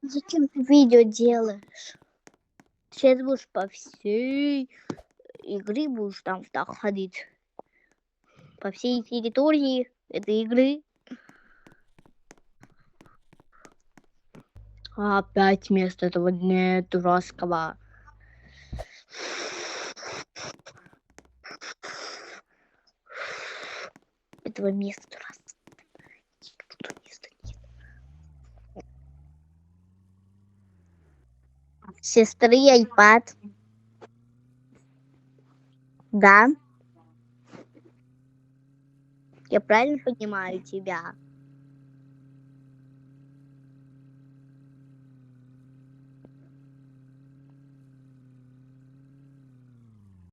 Зачем ты видео делаешь? Сейчас будешь по всей игре будешь там так ходить. По всей территории этой игры. Опять вместо этого дня дурацкого. Этого места дурацкого. Сестры iPad. Да. Я правильно понимаю тебя?